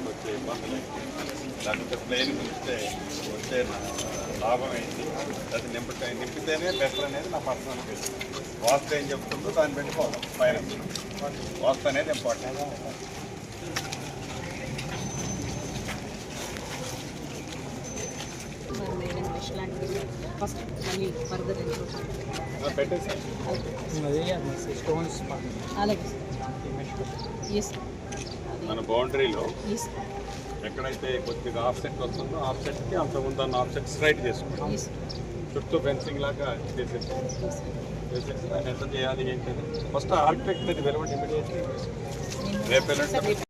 వచ్చే ఇబ్బందులు లేకపోతే ప్లేన్ పిలిస్తే వచ్చే లాభం ఏంటి అది నింపితేనే బెటర్ అనేది నా పర్సనల్ వాస్తు ఏం చెప్తుందో దాన్ని పెట్టుకోవాలి పైన వాస్తు అనేది ఇంపార్టెంట్. మన బౌండరీలో ఎక్కడైతే కొద్దిగా ఆఫ్సెట్ వస్తుందో ఆఫ్సెట్కి అంతకుముందు అన్న ఆఫ్సెట్ స్ట్రైట్ చేసుకోండి. చుట్టూ ఫెన్సింగ్ లాగా చేసేసి దాన్ని ఎంత చేయాలి ఏంటంటే ఫస్ట్ ఆర్కిటెక్ట్ అది వెలవండి ఇమీడియట్లీ రేపు